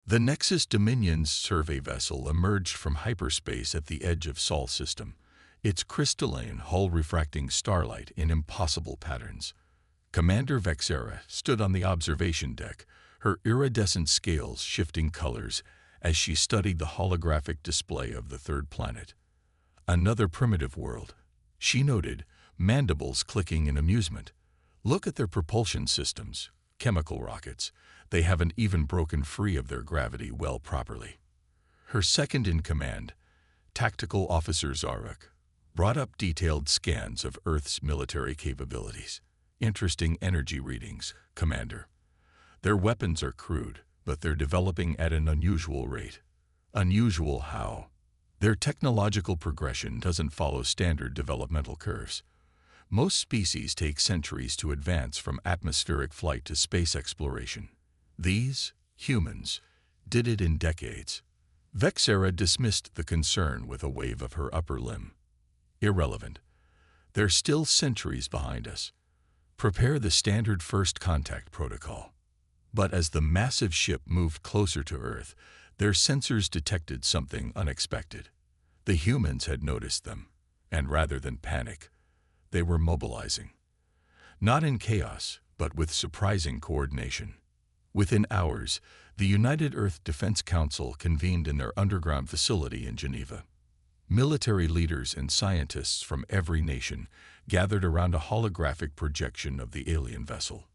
The Nexus Dominion's survey vessel emerged from hyperspace at the edge of Sol system, its crystalline hull refracting starlight in impossible patterns. Commander Vexera stood on the observation deck, her iridescent scales shifting colors as she studied the holographic display of the third planet. Another primitive world, she noted, mandibles clicking in amusement. Look at their propulsion systems, chemical rockets. They haven't even broken free of their gravity well properly. Her second-in-command, Tactical Officer Zarek, brought up detailed scans of Earth's military capabilities. Interesting energy readings, Commander. Their weapons are crude, but they're developing at an unusual rate. Unusual how? Their technological progression doesn't follow standard developmental curves. Most species take centuries to advance from atmospheric flight to space exploration. These, humans, did it in decades. Vexera dismissed the concern with a wave of her upper limb. Irrelevant. They're still centuries behind us. Prepare the standard first contact protocol. But as the massive ship moved closer to Earth, their sensors detected something unexpected. The humans had noticed them, and rather than panic, they were mobilizing. Not in chaos, but with surprising coordination. Within hours, the United Earth Defense Council convened in their underground facility in Geneva. Military leaders and scientists from every nation gathered around a holographic projection of the alien vessel.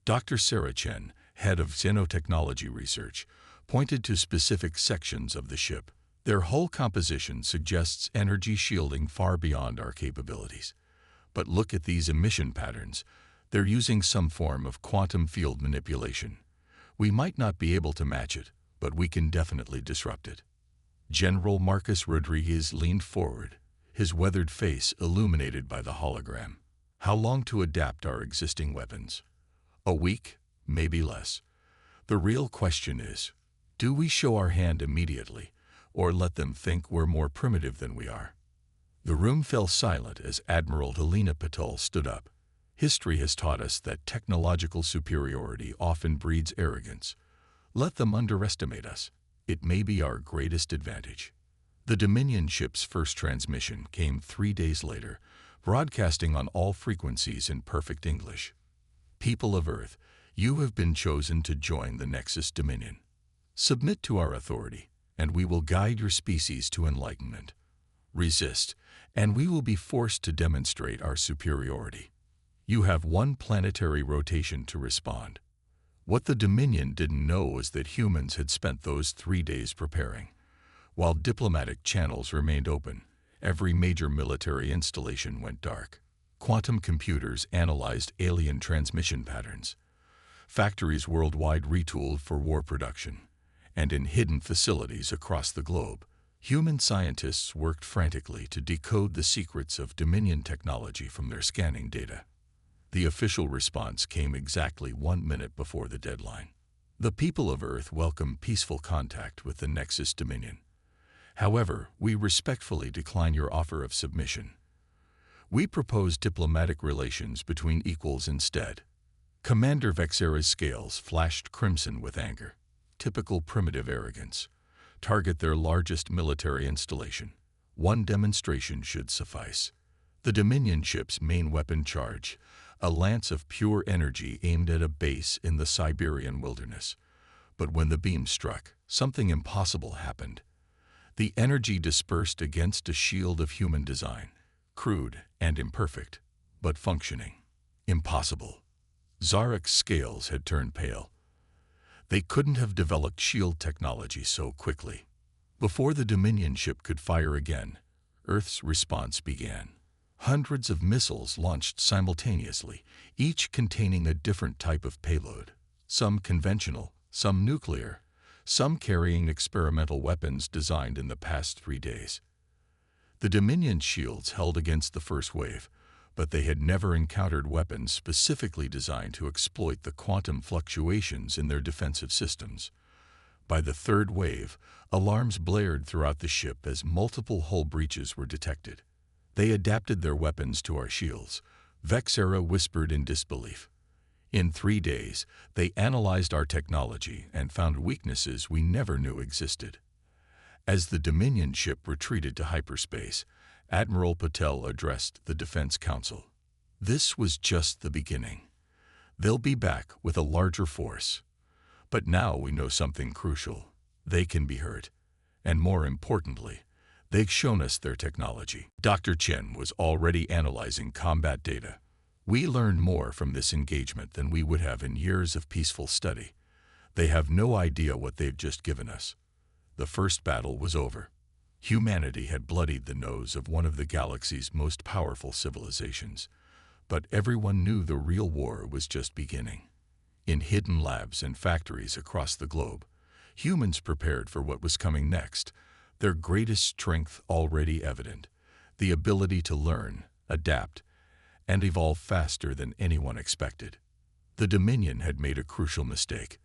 Dr. Sarah Chen, head of xenotechnology research, pointed to specific sections of the ship. Their whole composition suggests energy shielding far beyond our capabilities. But look at these emission patterns. They're using some form of quantum field manipulation. We might not be able to match it, but we can definitely disrupt it. General Marcus Rodriguez leaned forward, his weathered face illuminated by the hologram. How long to adapt our existing weapons? A week, maybe less. The real question is, do we show our hand immediately, or let them think we're more primitive than we are? The room fell silent as Admiral Helena Patul stood up. History has taught us that technological superiority often breeds arrogance. Let them underestimate us. It may be our greatest advantage. The Dominion ship's first transmission came 3 days later, broadcasting on all frequencies in perfect English. People of Earth, you have been chosen to join the Nexus Dominion. Submit to our authority, and we will guide your species to enlightenment. Resist, and we will be forced to demonstrate our superiority. You have one planetary rotation to respond. What the Dominion didn't know was that humans had spent those 3 days preparing. While diplomatic channels remained open, every major military installation went dark. Quantum computers analyzed alien transmission patterns. Factories worldwide retooled for war production. And in hidden facilities across the globe, human scientists worked frantically to decode the secrets of Dominion technology from their scanning data. The official response came exactly 1 minute before the deadline. The people of Earth welcome peaceful contact with the Nexus Dominion. However, we respectfully decline your offer of submission. We propose diplomatic relations between equals instead. Commander Vexera's scales flashed crimson with anger. Typical primitive arrogance. Target their largest military installation. One demonstration should suffice. The Dominion ship's main weapon charge, a lance of pure energy aimed at a base in the Siberian wilderness. But when the beam struck, something impossible happened. The energy dispersed against a shield of human design, crude and imperfect, but functioning. Impossible. Zarek's scales had turned pale. They couldn't have developed shield technology so quickly. Before the Dominion ship could fire again, Earth's response began. Hundreds of missiles launched simultaneously, each containing a different type of payload. Some conventional, some nuclear, some carrying experimental weapons designed in the past 3 days. The Dominion shields held against the first wave, but they had never encountered weapons specifically designed to exploit the quantum fluctuations in their defensive systems. By the third wave, alarms blared throughout the ship as multiple hull breaches were detected. They adapted their weapons to our shields, Vexera whispered in disbelief. In 3 days, they analyzed our technology and found weaknesses we never knew existed. As the Dominion ship retreated to hyperspace, Admiral Patel addressed the Defense Council. This was just the beginning. They'll be back with a larger force. But now we know something crucial. They can be hurt. And more importantly, they've shown us their technology. Dr. Chen was already analyzing combat data. We learned more from this engagement than we would have in years of peaceful study. They have no idea what they've just given us. The first battle was over. Humanity had bloodied the nose of one of the galaxy's most powerful civilizations. But everyone knew the real war was just beginning. In hidden labs and factories across the globe, humans prepared for what was coming next, their greatest strength already evident, the ability to learn, adapt, and evolve faster than anyone expected. The Dominion had made a crucial mistake.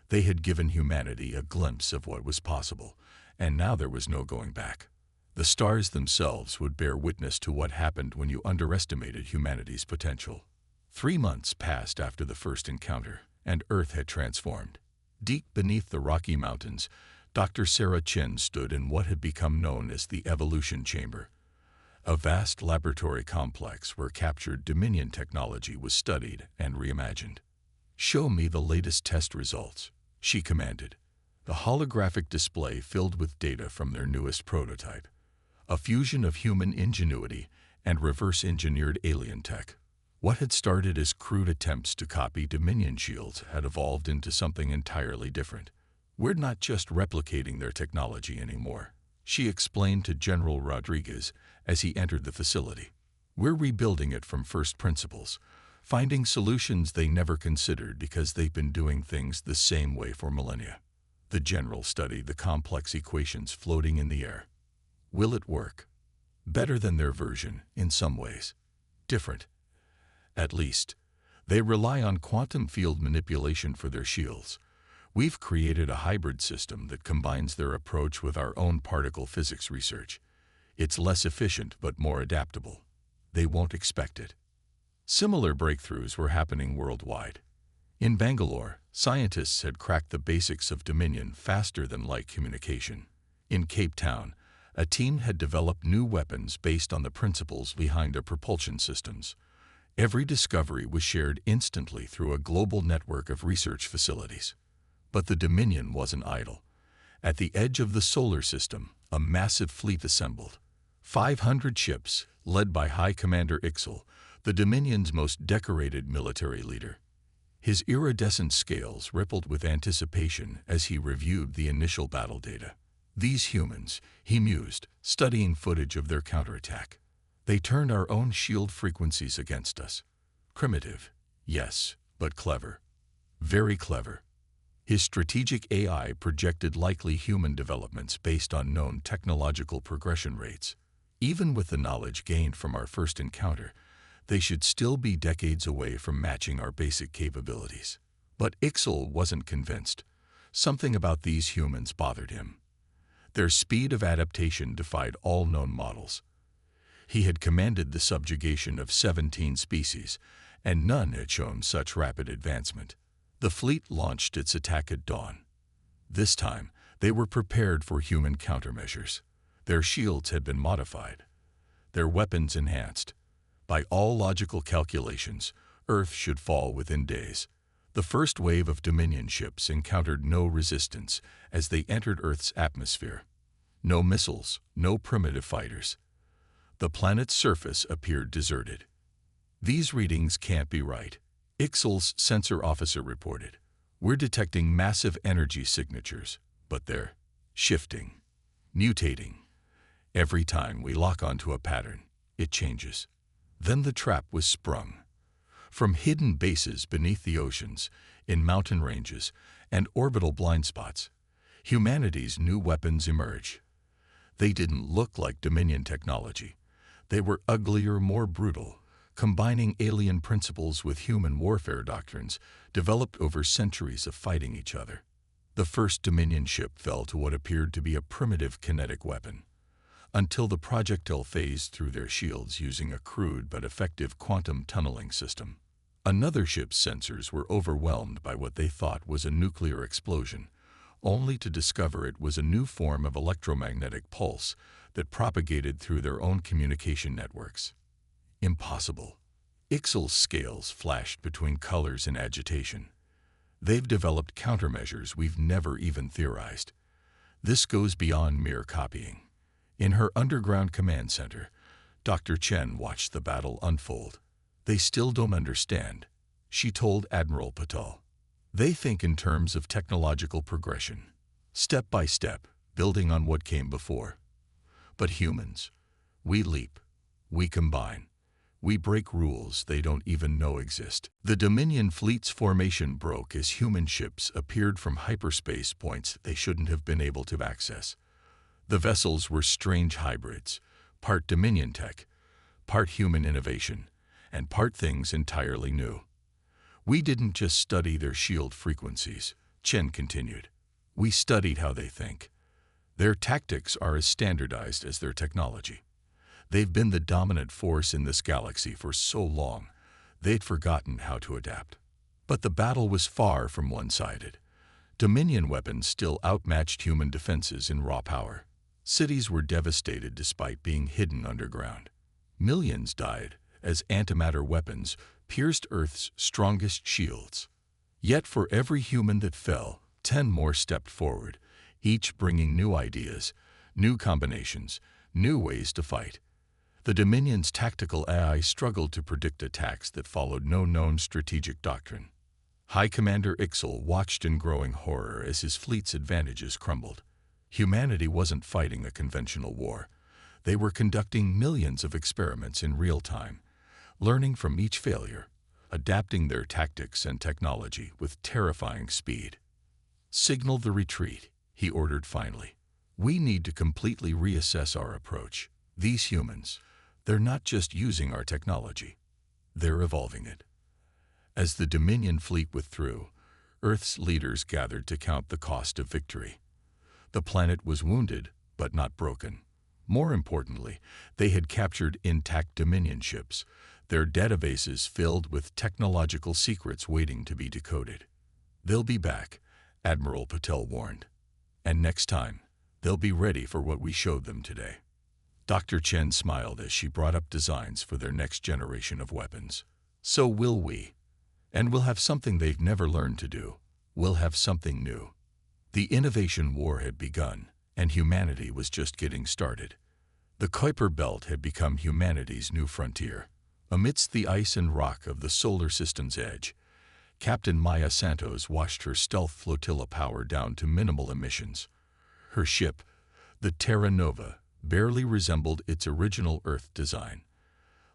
They had given humanity a glimpse of what was possible, and now there was no going back. The stars themselves would bear witness to what happened when you underestimated humanity's potential. 3 months passed after the first encounter, and Earth had transformed. Deep beneath the Rocky Mountains, Dr. Sarah Chen stood in what had become known as the Evolution Chamber, a vast laboratory complex where captured Dominion technology was studied and reimagined. "Show me the latest test results," she commanded. The holographic display filled with data from their newest prototype, a fusion of human ingenuity and reverse-engineered alien tech. What had started as crude attempts to copy Dominion shields had evolved into something entirely different. "We're not just replicating their technology anymore," she explained to General Rodriguez as he entered the facility. "We're rebuilding it from first principles, finding solutions they never considered because they've been doing things the same way for millennia." The general studied the complex equations floating in the air. Will it work? Better than their version, in some ways. Different. At least, they rely on quantum field manipulation for their shields. We've created a hybrid system that combines their approach with our own particle physics research. It's less efficient but more adaptable. They won't expect it. Similar breakthroughs were happening worldwide. In Bangalore, scientists had cracked the basics of Dominion faster than light communication. In Cape Town, a team had developed new weapons based on the principles behind their propulsion systems. Every discovery was shared instantly through a global network of research facilities. But the Dominion wasn't idle. At the edge of the solar system, a massive fleet assembled. 500 ships, led by High Commander Ixel, the Dominion's most decorated military leader. His iridescent scales rippled with anticipation as he reviewed the initial battle data. "These humans," he mused, studying footage of their counterattack. "They turned our own shield frequencies against us. Primitive, yes, but clever. Very clever." His strategic AI projected likely human developments based on known technological progression rates. Even with the knowledge gained from our first encounter, they should still be decades away from matching our basic capabilities. But Ixel wasn't convinced. Something about these humans bothered him. Their speed of adaptation defied all known models. He had commanded the subjugation of 17 species, and none had shown such rapid advancement. The fleet launched its attack at dawn. This time, they were prepared for human countermeasures. Their shields had been modified, their weapons enhanced. By all logical calculations, Earth should fall within days. The first wave of Dominion ships encountered no resistance as they entered Earth's atmosphere. No missiles, no primitive fighters. The planet's surface appeared deserted. "These readings can't be right," Ixel's sensor officer reported. "We're detecting massive energy signatures, but they're shifting, mutating. Every time we lock onto a pattern, it changes." Then the trap was sprung. From hidden bases beneath the oceans, in mountain ranges, and orbital blind spots, humanity's new weapons emerged. They didn't look like Dominion technology. They were uglier, more brutal, combining alien principles with human warfare doctrines developed over centuries of fighting each other. The first Dominion ship fell to what appeared to be a primitive kinetic weapon, until the projectile phased through their shields using a crude but effective quantum tunneling system. Another ship's sensors were overwhelmed by what they thought was a nuclear explosion, only to discover it was a new form of electromagnetic pulse that propagated through their own communication networks. Impossible. Ixal's scales flashed between colors and agitation. They've developed countermeasures we've never even theorized. This goes beyond mere copying. In her underground command center, Dr. Chen watched the battle unfold. They still don't understand, she told Admiral Patel. They think in terms of technological progression, step by step, building on what came before. But humans, we leap, we combine, we break rules they don't even know exist. The Dominion fleet's formation broke as human ships appeared from hyperspace points they shouldn't have been able to access. The vessels were strange hybrids, part Dominion tech, part human innovation, and part things entirely new. We didn't just study their shield frequencies, Chen continued. We studied how they think. Their tactics are as standardized as their technology. They've been the dominant force in this galaxy for so long, they'd forgotten how to adapt. But the battle was far from one-sided. Dominion weapons still outmatched human defenses in raw power. Cities were devastated despite being hidden underground. Millions died as antimatter weapons pierced Earth's strongest shields. Yet for every human that fell, 10 more stepped forward, each bringing new ideas, new combinations, new ways to fight. The Dominion's tactical AI struggled to predict attacks that followed no known strategic doctrine. High Commander Ixal watched in growing horror as his fleet's advantages crumbled. Humanity wasn't fighting a conventional war. They were conducting millions of experiments in real time, learning from each failure, adapting their tactics and technology with terrifying speed. Signal the retreat, he ordered finally. We need to completely reassess our approach. These humans, they're not just using our technology, they're evolving it. As the Dominion fleet withdrew, Earth's leaders gathered to count the cost of victory. The planet was wounded, but not broken. More importantly, they had captured intact Dominion ships, their databases filled with technological secrets waiting to be decoded. They'll be back, Admiral Patel warned. And next time, they'll be ready for what we showed them today. Dr. Chen smiled as she brought up designs for their next generation of weapons. So will we. And we'll have something they've never learned to do. We'll have something new. The innovation war had begun, and humanity was just getting started. The Kuiper Belt had become humanity's new frontier. Amidst the ice and rock of the solar system's edge, Captain Maya Santos watched her stealth flotilla power down to minimal emissions. Her ship, the Terra Nova, barely resembled its original Earth design.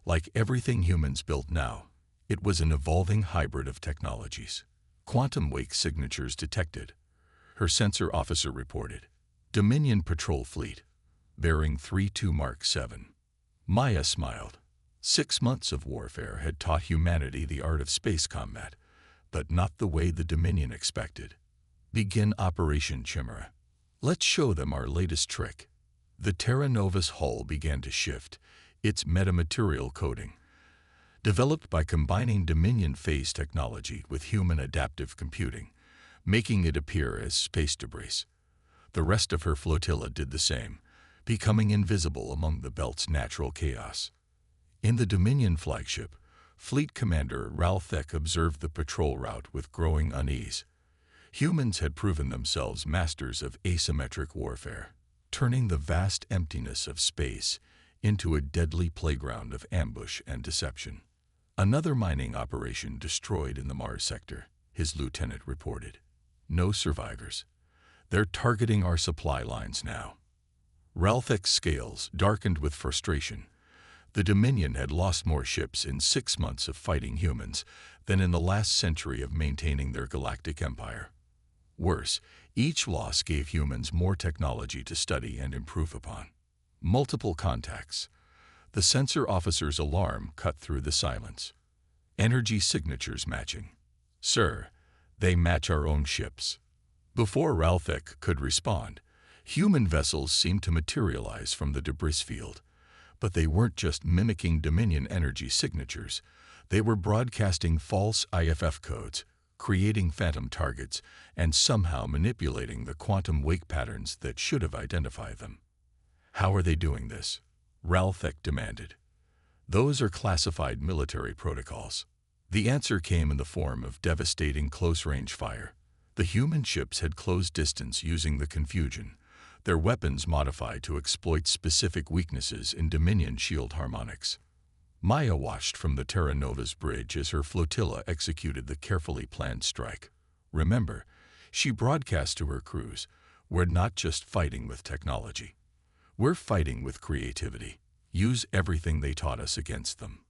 Like everything humans built now, it was an evolving hybrid of technologies. Quantum wake signatures detected, her sensor officer reported. Dominion patrol fleet, bearing 32 Mark 7. Maya smiled. 6 months of warfare had taught humanity the art of space combat, but not the way the Dominion expected. Begin Operation Chimera. Let's show them our latest trick. The Terra Nova's hull began to shift, its metamaterial coating, developed by combining Dominion phase technology with human adaptive computing, making it appear as space debris. The rest of her flotilla did the same, becoming invisible among the belt's natural chaos. In the Dominion flagship, Fleet Commander Ralthek observed the patrol route with growing unease. Humans had proven themselves masters of asymmetric warfare, turning the vast emptiness of space into a deadly playground of ambush and deception. Another mining operation destroyed in the Mars sector, his lieutenant reported. No survivors. They're targeting our supply lines now. Ralthek's scales darkened with frustration. The Dominion had lost more ships in 6 months of fighting humans than in the last century of maintaining their galactic empire. Worse, each loss gave humans more technology to study and improve upon. Multiple contacts. The sensor officer's alarm cut through the silence. Energy signatures matching. Sir, they match our own ships. Before Ralthek could respond, human vessels seemed to materialize from the debris field. But they weren't just mimicking Dominion energy signatures. They were broadcasting false IFF codes, creating phantom targets, and somehow manipulating the quantum wake patterns that should have identified them. How are they doing this? Ralphek demanded. Those are classified military protocols. The answer came in the form of devastating close-range fire. The human ships had closed distance using the confusion, their weapons modified to exploit specific weaknesses in Dominion shield harmonics. Maya watched from the Terra Nova's bridge as her flotilla executed the carefully planned strike. Remember, she broadcast to her crews, we're not just fighting with technology. We're fighting with creativity. Use everything they taught us against them.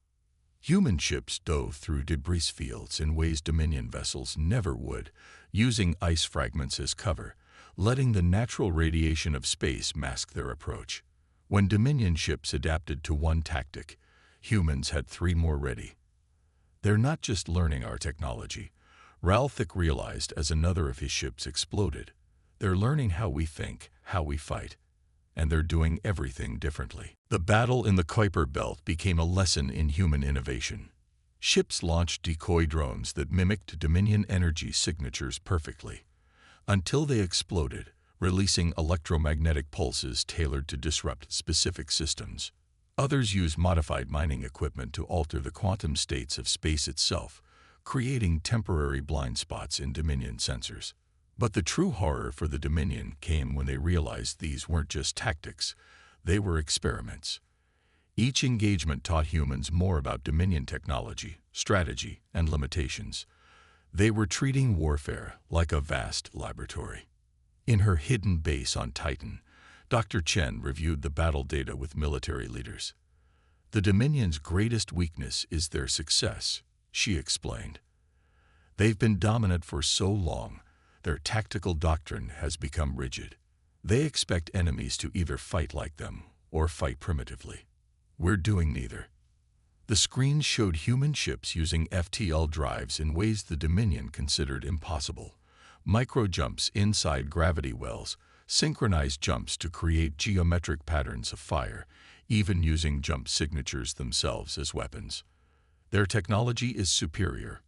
Human ships dove through debris fields in ways Dominion vessels never would, using ice fragments as cover, letting the natural radiation of space mask their approach. When Dominion ships adapted to one tactic, humans had 3 more ready. They're not just learning our technology, Ralphek realized as another of his ships exploded. They're learning how we think, how we fight, and they're doing everything differently. The battle in the Kuiper Belt became a lesson in human innovation. Ships launched decoy drones that mimicked Dominion energy signatures perfectly, until they exploded, releasing electromagnetic pulses tailored to disrupt specific systems. Others used modified mining equipment to alter the quantum states of space itself, creating temporary blind spots in Dominion sensors. But the true horror for the Dominion came when they realized these weren't just tactics, they were experiments. Each engagement taught humans more about Dominion technology, strategy, and limitations. They were treating warfare like a vast laboratory. In her hidden base on Titan, Dr. Chen reviewed the battle data with military leaders. The Dominion's greatest weakness is their success, she explained. They've been dominant for so long, their tactical doctrine has become rigid. They expect enemies to either fight like them or fight primitively. We're doing neither. The screen showed human ships using FTL drives in ways the Dominion considered impossible. Micro-jumps inside gravity wells, synchronized jumps to create geometric patterns of fire, even using jump signatures themselves as weapons. Their technology is superior,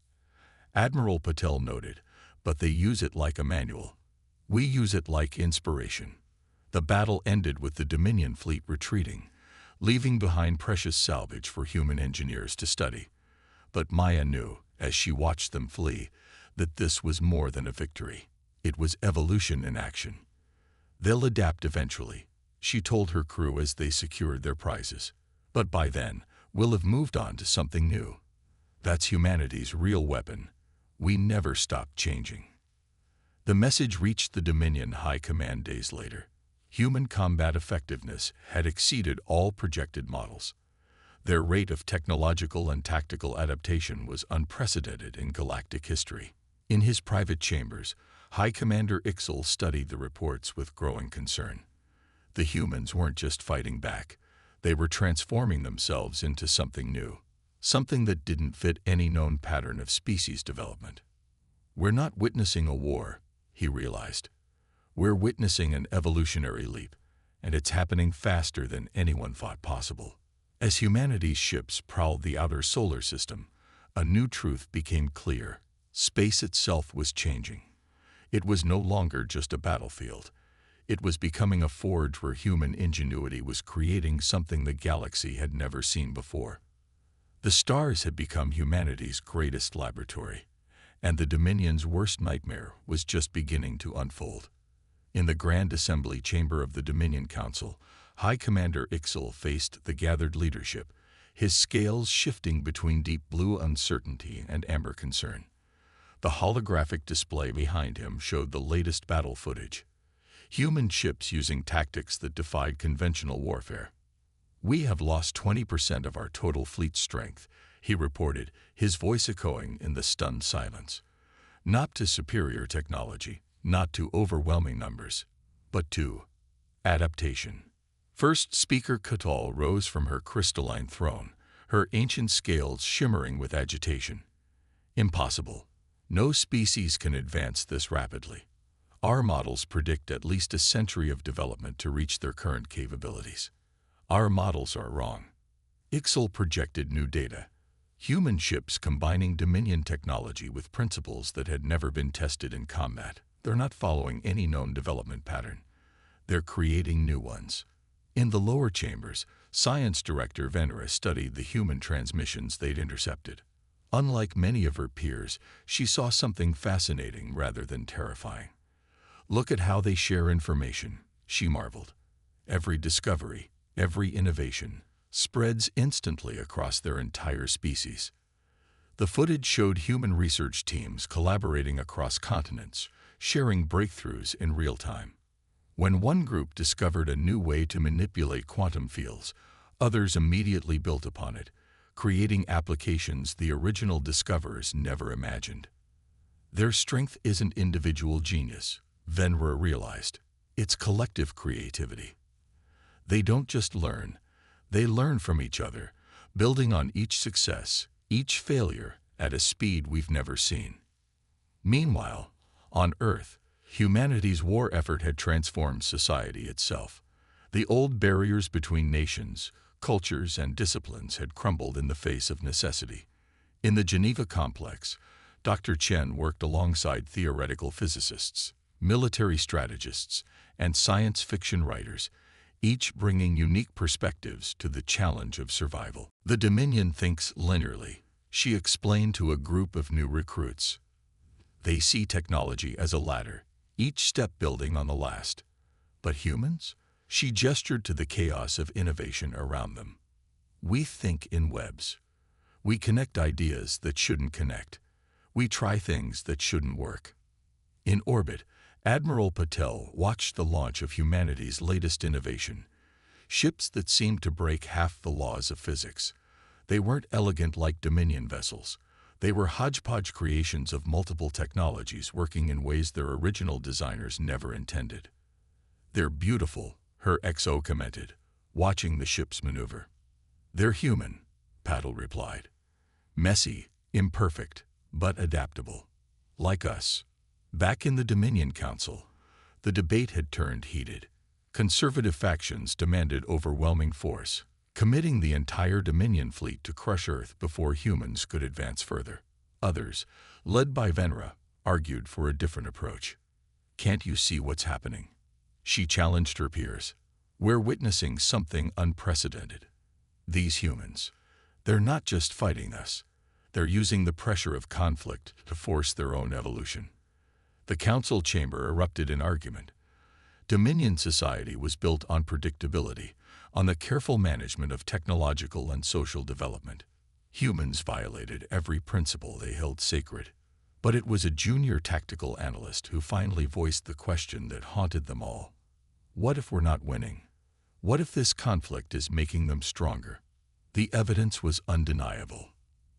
Admiral Patel noted, but they use it like a manual. We use it like inspiration. The battle ended with the Dominion fleet retreating, leaving behind precious salvage for human engineers to study. But Maya knew, as she watched them flee, that this was more than a victory. It was evolution in action. They'll adapt eventually, she told her crew as they secured their prizes. But by then, we'll have moved on to something new. That's humanity's real weapon. We never stop changing. The message reached the Dominion High Command days later. Human combat effectiveness had exceeded all projected models. Their rate of technological and tactical adaptation was unprecedented in galactic history. In his private chambers, High Commander Ixel studied the reports with growing concern. The humans weren't just fighting back. They were transforming themselves into something new, something that didn't fit any known pattern of species development. We're not witnessing a war, he realized. We're witnessing an evolutionary leap, and it's happening faster than anyone thought possible. As humanity's ships prowled the outer solar system, a new truth became clear. Space itself was changing. It was no longer just a battlefield. It was becoming a forge where human ingenuity was creating something the galaxy had never seen before. The stars had become humanity's greatest laboratory, and the Dominion's worst nightmare was just beginning to unfold. In the Grand Assembly Chamber of the Dominion Council, High Commander Ixel faced the gathered leadership, his scales shifting between deep blue uncertainty and amber concern. The holographic display behind him showed the latest battle footage. Human ships using tactics that defied conventional warfare. We have lost 20% of our total fleet strength, he reported, his voice echoing in the stunned silence. Not to superior technology, not to overwhelming numbers, but to adaptation. First Speaker Katal rose from her crystalline throne, her ancient scales shimmering with agitation. Impossible. No species can advance this rapidly. Our models predict at least a century of development to reach their current capabilities. Our models are wrong. Ixel projected new data. Human ships combining Dominion technology with principles that had never been tested in combat. They're not following any known development pattern. They're creating new ones. In the lower chambers, Science Director Venera studied the human transmissions they'd intercepted. Unlike many of her peers, she saw something fascinating rather than terrifying. Look at how they share information, she marveled. Every discovery, every innovation, spreads instantly across their entire species. The footage showed human research teams collaborating across continents, sharing breakthroughs in real time. When one group discovered a new way to manipulate quantum fields, others immediately built upon it, creating applications the original discoverers never imagined. Their strength isn't individual genius, Venera realized. It's collective creativity. They don't just learn, they learn from each other, building on each success, each failure, at a speed we've never seen. Meanwhile, on Earth, humanity's war effort had transformed society itself. The old barriers between nations, cultures, and disciplines had crumbled in the face of necessity. In the Geneva complex, Dr. Chen worked alongside theoretical physicists, military strategists, and science fiction writers, each bringing unique perspectives to the challenge of survival. The Dominion thinks linearly, she explained to a group of new recruits. They see technology as a ladder, each step building on the last. But humans? She gestured to the chaos of innovation around them. We think in webs. We connect ideas that shouldn't connect. We try things that shouldn't work. In orbit, Admiral Patel watched the launch of humanity's latest innovation, ships that seemed to break half the laws of physics. They weren't elegant like Dominion vessels. They were hodgepodge creations of multiple technologies working in ways their original designers never intended. They're beautiful, her XO commented, watching the ships maneuver. They're human, Patel replied. Messy, imperfect, but adaptable. Like us. Back in the Dominion Council, the debate had turned heated. Conservative factions demanded overwhelming force, committing the entire Dominion fleet to crush Earth before humans could advance further. Others, led by Venera, argued for a different approach. Can't you see what's happening? She challenged her peers. We're witnessing something unprecedented. These humans, they're not just fighting us. They're using the pressure of conflict to force their own evolution. The council chamber erupted in argument. Dominion society was built on predictability, on the careful management of technological and social development. Humans violated every principle they held sacred. But it was a junior tactical analyst who finally voiced the question that haunted them all. What if we're not winning? What if this conflict is making them stronger? The evidence was undeniable.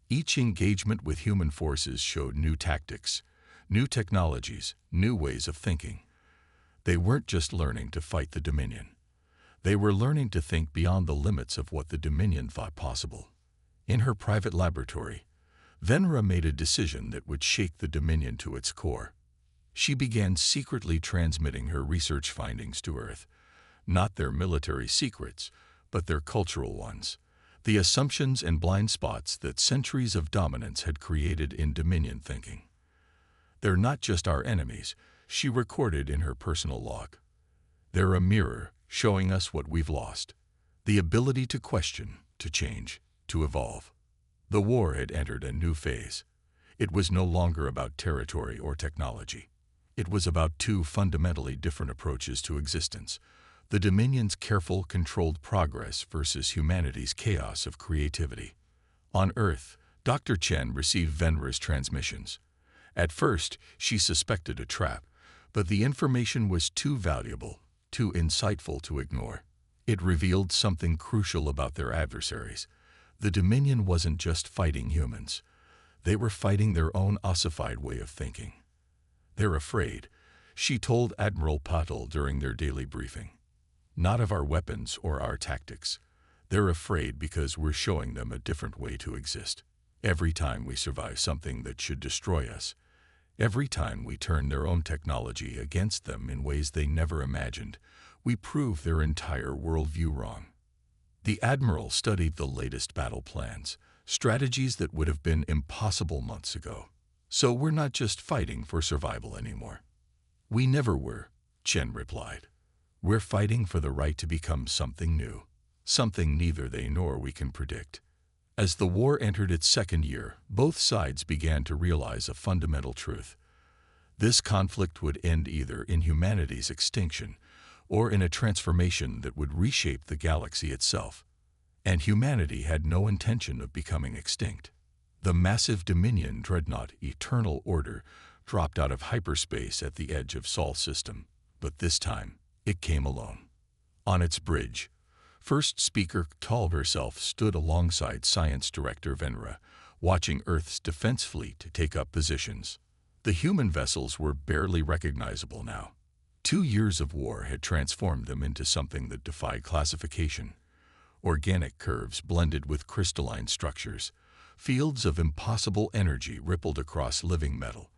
Each engagement with human forces showed new tactics, new technologies, new ways of thinking. They weren't just learning to fight the Dominion. They were learning to think beyond the limits of what the Dominion thought possible. In her private laboratory, Venera made a decision that would shake the Dominion to its core. She began secretly transmitting her research findings to Earth, not their military secrets, but their cultural ones, the assumptions and blind spots that centuries of dominance had created in Dominion thinking. They're not just our enemies, she recorded in her personal log. They're a mirror showing us what we've lost, the ability to question, to change, to evolve. The war had entered a new phase. It was no longer about territory or technology. It was about two fundamentally different approaches to existence, the Dominion's careful, controlled progress versus humanity's chaos of creativity. On Earth, Dr. Chen received Venera's transmissions. At first, she suspected a trap, but the information was too valuable, too insightful to ignore. It revealed something crucial about their adversaries. The Dominion wasn't just fighting humans. They were fighting their own ossified way of thinking. They're afraid, she told Admiral Patel during their daily briefing. Not of our weapons or our tactics. They're afraid because we're showing them a different way to exist. Every time we survive something that should destroy us, every time we turn their own technology against them in ways they never imagined, we prove their entire worldview wrong. The Admiral studied the latest battle plans, strategies that would have been impossible months ago. So we're not just fighting for survival anymore. We never were, Chen replied. We're fighting for the right to become something new, something neither they nor we can predict. As the war entered its second year, both sides began to realize a fundamental truth. This conflict would end either in humanity's extinction or in a transformation that would reshape the galaxy itself. And humanity had no intention of becoming extinct. The massive Dominion dreadnought Eternal Order dropped out of hyperspace at the edge of Sol system, but this time it came alone. On its bridge, First Speaker Tal herself stood alongside Science Director Venra, watching Earth's defense fleet take up positions. The human vessels were barely recognizable now. 2 years of war had transformed them into something that defied classification. Organic curves blended with crystalline structures. Fields of impossible energy rippled across living metal.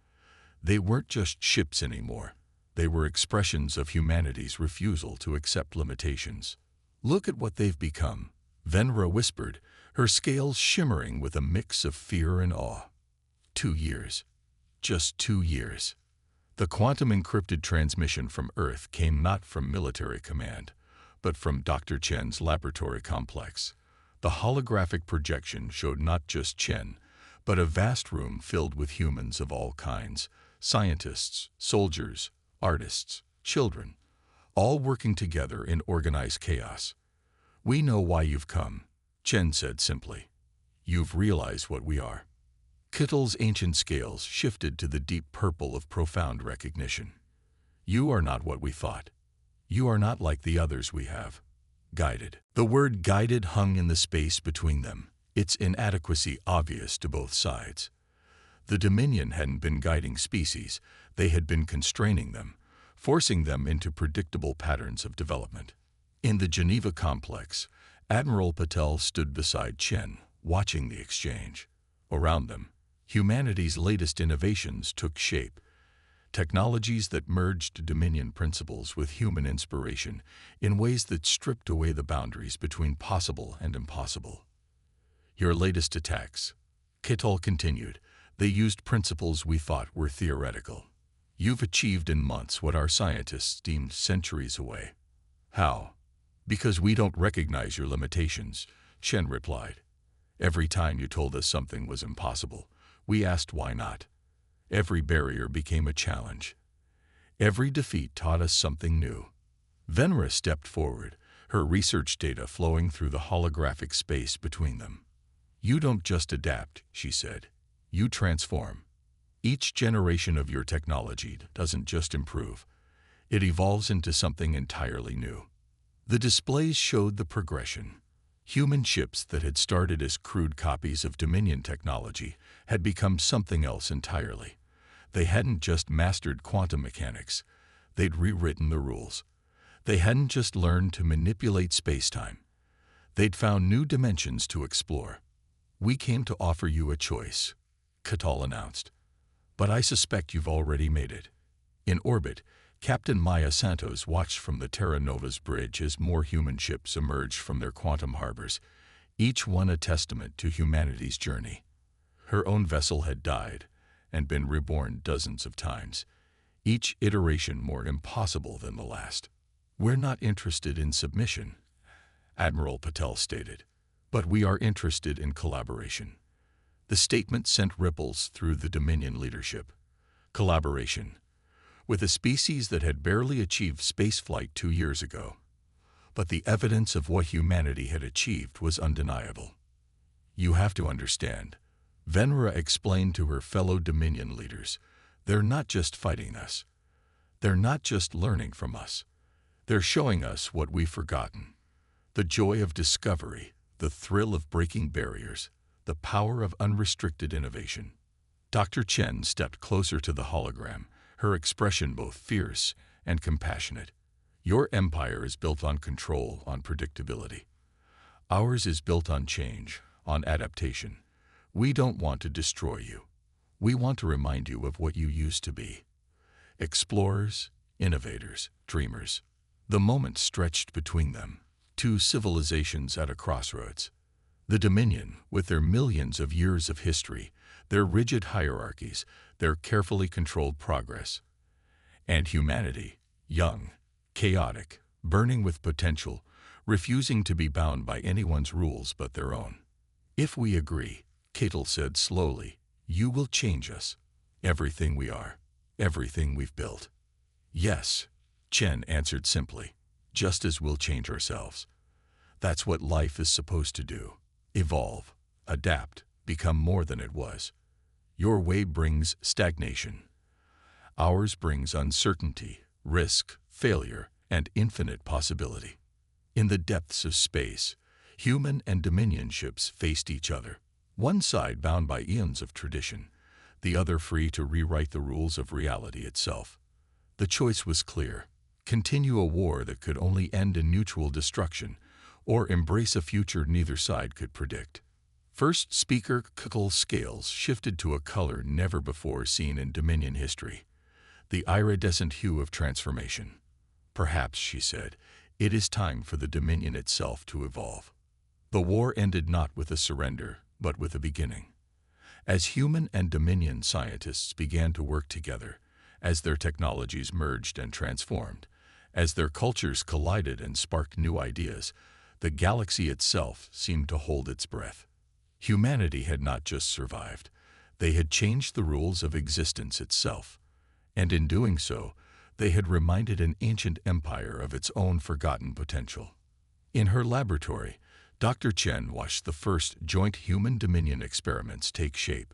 They weren't just ships anymore. They were expressions of humanity's refusal to accept limitations. Look at what they've become, Venra whispered, her scales shimmering with a mix of fear and awe. 2 years. Just 2 years. The quantum-encrypted transmission from Earth came not from military command, but from Dr. Chen's laboratory complex. The holographic projection showed not just Chen, but a vast room filled with humans of all kinds, scientists, soldiers, artists, children, all working together in organized chaos. We know why you've come, Chen said simply. You've realized what we are. Kittel's ancient scales shifted to the deep purple of profound recognition. You are not what we thought. You are not like the others we have. Guided. The word guided hung in the space between them, its inadequacy obvious to both sides. The Dominion hadn't been guiding species, they had been constraining them, forcing them into predictable patterns of development. In the Geneva complex, Admiral Patel stood beside Chen, watching the exchange. Around them, humanity's latest innovations took shape, technologies that merged Dominion principles with human inspiration in ways that stripped away the boundaries between possible and impossible. Your latest attacks, Kittel continued, they used principles we thought were theoretical. You've achieved in months what our scientists deemed centuries away. How? Because we don't recognize your limitations, Chen replied. Every time you told us something was impossible, we asked why not. Every barrier became a challenge. Every defeat taught us something new. Venra stepped forward, her research data flowing through the holographic space between them. You don't just adapt, she said. You transform. Each generation of your technology doesn't just improve. It evolves into something entirely new. The displays showed the progression. Human ships that had started as crude copies of Dominion technology had become something else entirely. They hadn't just mastered quantum mechanics. They'd rewritten the rules. They hadn't just learned to manipulate space-time. They'd found new dimensions to explore. We came to offer you a choice, Kittel announced. But I suspect you've already made it. In orbit, Captain Maya Santos watched from the Terra Nova's bridge as more human ships emerged from their quantum harbors, each one a testament to humanity's journey. Her own vessel had died and been reborn dozens of times, each iteration more impossible than the last. We're not interested in submission, Admiral Patel stated, but we are interested in collaboration. The statement sent ripples through the Dominion leadership. Collaboration. With a species that had barely achieved spaceflight 2 years ago. But the evidence of what humanity had achieved was undeniable. You have to understand, Venra explained to her fellow Dominion leaders, they're not just fighting us. They're not just learning from us. They're showing us what we've forgotten. The joy of discovery, the thrill of breaking barriers, the power of unrestricted innovation. Dr. Chen stepped closer to the hologram, her expression both fierce and compassionate. Your empire is built on control, on predictability. Ours is built on change, on adaptation. We don't want to destroy you. We want to remind you of what you used to be. Explorers, innovators, dreamers. The moment stretched between them, two civilizations at a crossroads. The Dominion, with their millions of years of history, their rigid hierarchies, their carefully controlled progress. And humanity, young, chaotic, burning with potential, refusing to be bound by anyone's rules but their own. If we agree, Catel said slowly, you will change us. Everything we are, everything we've built. Yes, Chen answered simply, just as we'll change ourselves. That's what life is supposed to do. Evolve, adapt, become more than it was. Your way brings stagnation. Ours brings uncertainty, risk, failure, and infinite possibility. In the depths of space, human and Dominion ships faced each other, one side bound by eons of tradition, the other free to rewrite the rules of reality itself. The choice was clear: continue a war that could only end in mutual destruction, or embrace a future neither side could predict. First speaker Caitel's scales shifted to a color never before seen in Dominion history, the iridescent hue of transformation. Perhaps, she said, it is time for the Dominion itself to evolve. The war ended not with a surrender, but with a beginning. As human and Dominion scientists began to work together, as their technologies merged and transformed, as their cultures collided and sparked new ideas, the galaxy itself seemed to hold its breath. Humanity had not just survived, they had changed the rules of existence itself, and in doing so, they had reminded an ancient empire of its own forgotten potential. In her laboratory, Dr. Chen watched the first joint human-Dominion experiments take shape.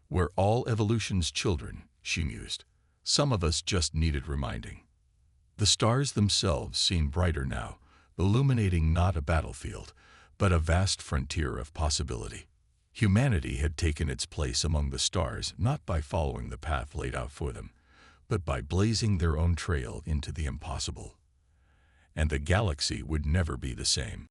We're all evolution's children, she mused. Some of us just needed reminding. The stars themselves seemed brighter now, illuminating not a battlefield, but a vast frontier of possibility. Humanity had taken its place among the stars not by following the path laid out for them, but by blazing their own trail into the impossible. And the galaxy would never be the same.